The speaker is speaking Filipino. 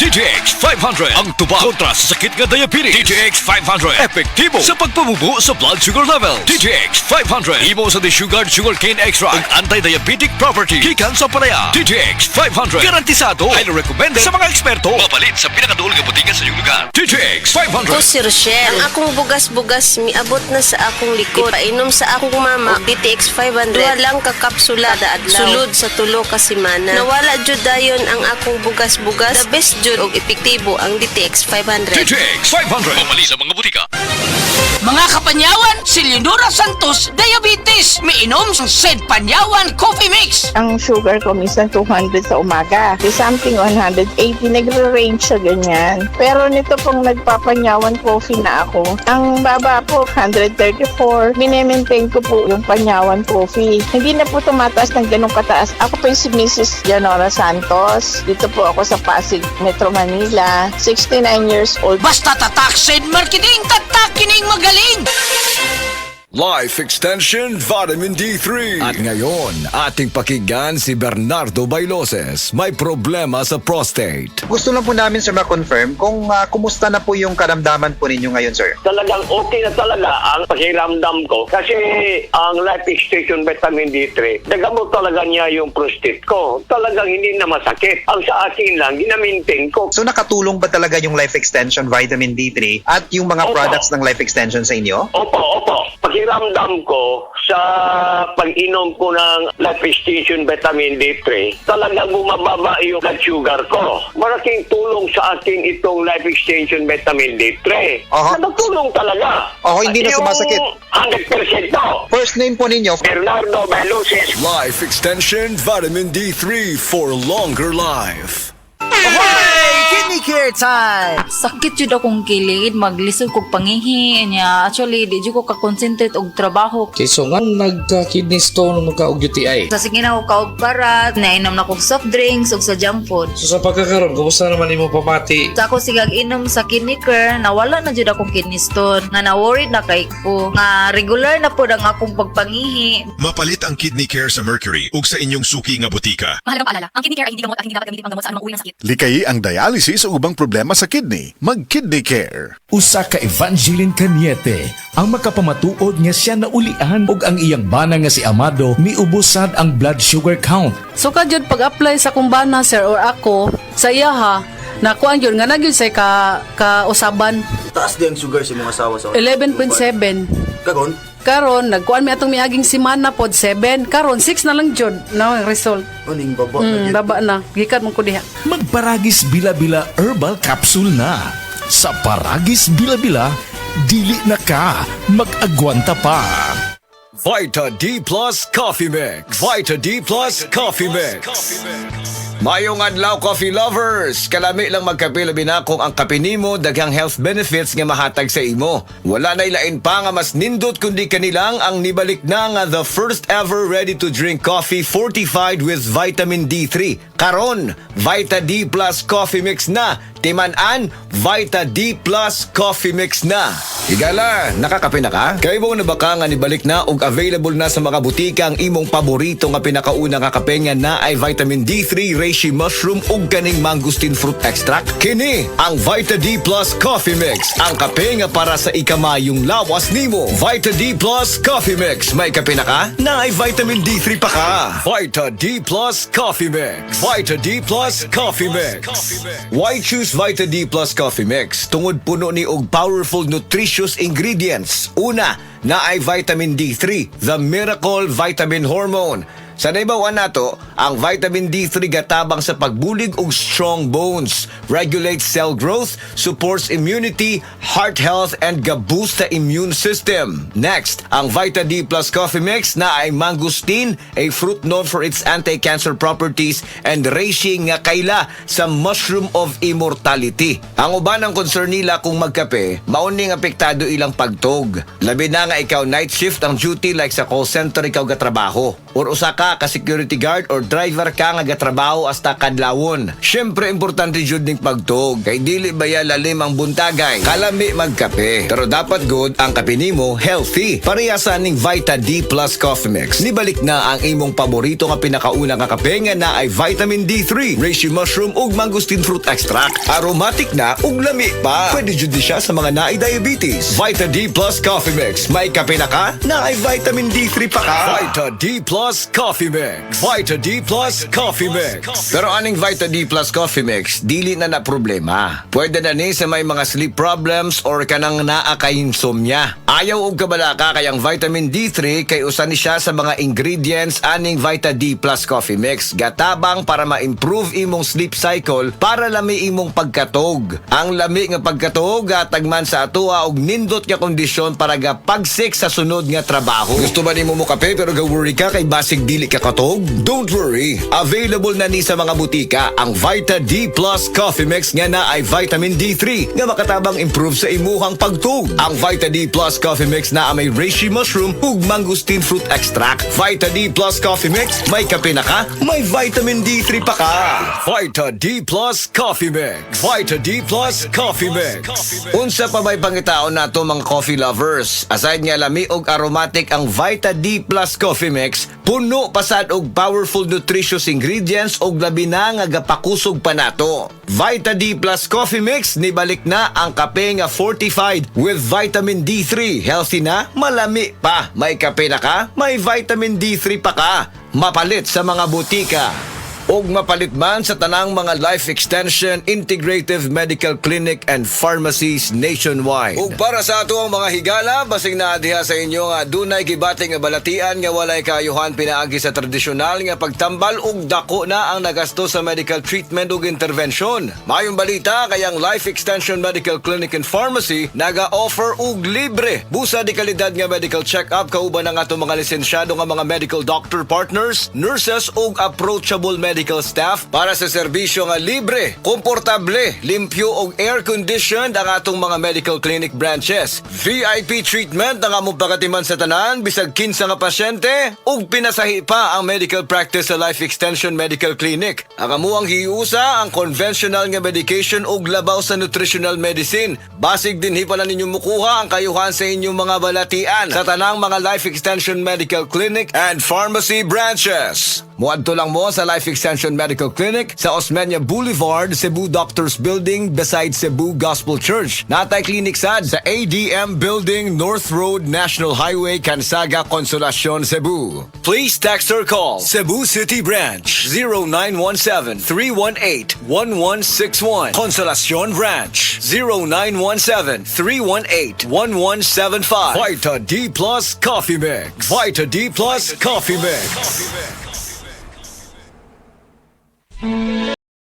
DTX 500 ang tuba kontra sa sakit nga diabetes. DTX 500 epektibo sa pagpabubo sa blood sugar level. DTX 500 imo sa sugarcane extra ang anti-diabetic property gikan sa palaya. DTX 500 garantisado highly recommended sa mga eksperto. Mapalit sa pinakadulong nga butika sa iyong lugar. DTX 500. Ako si Rochelle. Ang akong bugas-bugas miabot na sa akong likod. Painom sa akong mama DTX 500. Duha lang ka kapsula kada adlaw. Sulod sa tulo ka semana. Nawala jud dayon ang akong bugas-bugas. The best jud og epektibo ang DTX 500. DTX 500 mapalit sa mga butika. Mga kapanyawan, si Leonora Santos, diabetes. Miinom sa Sed Panyawan Coffee Mix. Ang sugar ko minsan 200 sa umaga. May something 180, nagre-range sa ganyan. Pero nito pong nagpapanyawan coffee na ako, ang baba po 134. Minemaintain ko po yung panyawan coffee. Hindi na po tumataas ng ganong kataas. Ako po yung si Mrs. Leonora Santos. Dito po ako sa Pasig, Metro Manila. 69 years old. Basta tatak Sed Marketing, tatak kining magaling. Life Extension Vitamin D3. At ngayon, ating pakinggan si Bernardo Bailoses. May problema sa prostate. Gusto lang po namin, sir, ma-confirm kung kumusta na po yung karamdaman po ninyo ngayon, sir. Talagang okay na talaga ang pakiramdam ko kasi ang Life Extension Vitamin D3, nagamot talaga niya yung prostate ko. Talagang hindi na masakit. Ang sa akin lang, ginamintain ko. So nakatulong ba talaga yung Life Extension Vitamin D3 at yung mga Opo. products ng Life Extension sa inyo? Opo. Pakiramdam ko sa pag-inom ko ng Life Extension Vitamin D3, talagang bumababa yung blood sugar ko. Malaking tulong sa akin itong Life Extension Vitamin D3. Aha. Nagtulong talaga. Hindi na sumasakit. 100% to. First name po ninyo? Bernardo Bailoses. Life Extension Vitamin D3 for longer life. Kidney care time! Sakit jud akong kilid, maglisod kog pangihi niya. Actually, di jud ko ka-concentrate og trabaho. Okay, so nga nagka-kidney stone magka og UTI. Sa sige na ko kaog parat, nainom na kog soft drinks ug sa junk food. So sa pagkakaroon, kumusta naman imo pamati? Sa ako sigag inom sa kidney care, nawala na jud akong kidney stone. Nga na-worried na kay ko. Nga regular na pod ang akong pagpangihi. Mapalit ang Kidney Care sa Mercury ug sa inyong suki nga butika. Mahalagang paalala, ang kidney care ay hindi gamot at hindi dapat gamitin panggamot sa anumang uri ng sakit. Likayi ang dialysis o ubang problema sa kidney. Mag-Kidney Care. Usa ka Evangeline Cañete ang makapamatuod nga siya naulian ug ang iyang bana nga si Amado miubusad ang blood sugar count. So kadyod pag-apply sa kumbana sir or ako sa iya ha, nakuha yun nga nagyod sa ka-usaban. Taas din ang sugar sa mga asawa sa 11.7. Kagon? Karon nagkuan mi atong miaging semana pod 7. Karon 6 na lang jud na ang result. Uning baba. Baba na. Gikat mo ko diha. Magparagis Bila-Bila Herbal Capsule na. Sa Paragis Bila-Bila, dili na ka mag-agwanta pa. Vita D Plus Coffee Mix. Vita D Plus Coffee Mix. Mayong adlaw, coffee lovers! Kalami lang magkape labi na kung ang kape nimo daghang health benefits nga mahatag sa imo. Wala na ilain pa nga mas nindot kundi kanilang ang nibalik na nga the first ever ready-to-drink coffee fortified with vitamin D3. Karon, Vita D Plus Coffee Mix na. Timan-an, Vita D Plus Coffee Mix na. Higala, nakakape na ka? Kay mo na baka nga nibalik na ug available na sa mga butika ang imong paborito nga pinakauna nga kape nga na ay vitamin D3, reishi mushroom ug kaning mangosteen fruit extract. Kini ang Vita D Plus Coffee Mix, ang kape nga para sa ikamayong lawas nimo. Vita D Plus Coffee Mix. May kape na ka? Na ay vitamin D3 pa ka. Vita D Plus Coffee Mix. Vita D Plus Coffee Mix. Why choose Vita D Plus Coffee Mix? Tungod puno ni og powerful nutritious ingredients. Una, na ay vitamin D3, the miracle vitamin hormone. Sa naibawan nato, ang vitamin D3 gatabang sa pagbulig og strong bones, regulates cell growth, supports immunity, heart health, and ga-boost sa immune system. Next, ang Vita D Plus Coffee Mix na ay mangosteen, a fruit known for its anti-cancer properties, and reishi nga kaila sa mushroom of immortality. Ang uban ang concern nila kung magkape, mauning apektado ilang pagtog. Labi na nga ikaw night shift ang duty like sa call center ikaw gatrabaho. Or usa ka ka security guard or driver ka nga gatrabaho hasta kadlawon. Syempre importante jud ning pagtuog kay dili baya lalim ang buntagay. Kalami magkape. Pero dapat good ang kape nimo healthy. Parehasa ning Vita D Plus Coffee Mix. Nibalik na ang imong paborito nga pinakauna nga kape nga na ay vitamin D3, reishi mushroom ug mangosteen fruit extract. Aromatic na ug lami pa. Pwede jud siya sa mga naay diabetes. Vita D Plus Coffee Mix. May kape na ka? Na ay vitamin D3 pa ka. Vita D Plus Coffee Mix. Vita D Plus Coffee Mix. Pero aning Vita D Plus Coffee Mix, dili na problema. Pwede na ni sa may mga sleep problems or kanang naa kay insomnia. Ayaw og kabala ka kayang vitamin D3 kay usa ni siya sa mga ingredients aning Vita D Plus Coffee Mix. Gatabang para ma-improve imong sleep cycle para lami imong pagkatog. Ang lami nga pagkatog tagman sa atoa og nindot nga kondisyon para gapagsik sa sunod nga trabaho. Gusto ba nimo mo kape pero ga-worry ka kay basig dili ka katog? Don't worry. Available na ni sa mga butika ang Vita D Plus Coffee Mix nga na ay vitamin D3 nga makatabang improve sa imuhang pagtug. Ang Vita D Plus Coffee Mix na may reishi mushroom ug mangosteen fruit extract. Vita D Plus Coffee Mix, may kape na ka, may vitamin D3 pa ka. Vita D Plus Coffee Mix. Vita D Plus Coffee Mix. Unsa pa may pangitaon nato mga coffee lovers? Aside nga lami og aromatic ang Vita D Plus Coffee Mix, puno pasad og powerful nutritious ingredients og labi na nga gapakusog pa nato. Vita D Plus Coffee Mix, nibalik na ang kape nga fortified with vitamin D3. Healthy na, malami pa. May kape na ka, may vitamin D3 pa ka. Mapalit sa mga butika. Og mapalit man sa tanang mga Life Extension Integrative Medical Clinic and Pharmacies nationwide. Ug para sa ato ang mga higala, basig na diha sa inyo nga dunay gibating nga balatian nga walay kaayuhan pinaagi sa tradisyonal nga pagtambal ug dako na ang nagasto sa medical treatment ug intervention. Mayong balita kayang Life Extension Medical Clinic and Pharmacy naga-offer og libre busa di kalidad nga medical check-up kauban ang ato mga lisensyado nga mga medical doctor partners, nurses ug approachable medical staff para sa serbisyo nga libre, komportable, limpyo ug air-conditioned ang atong mga medical clinic branches. VIP treatment ang among pagatiman sa tanan bisag kinsa nga pasyente ug pinasahi pa ang medical practice sa Life Extension Medical Clinic. Ang amuang hiusa ang conventional nga medication ug labaw sa nutritional medicine. Basig din hipalan ninyo mukuha ang kayuhan sa inyong mga balatian sa tanang mga Life Extension Medical Clinic and Pharmacy branches. Muadto lang mo sa Life Extension Medical Clinic sa Osmeña Boulevard, Cebu Doctors Building beside Cebu Gospel Church. Natay clinic sad sa ADM Building, North Road, National Highway, Cansaga, Consolacion, Cebu. Please text or call Cebu City Branch 0917-318-1161. Consolacion Branch 0917-318-1175. Vita D Plus Coffee Mix. Vita D Plus Coffee Mix.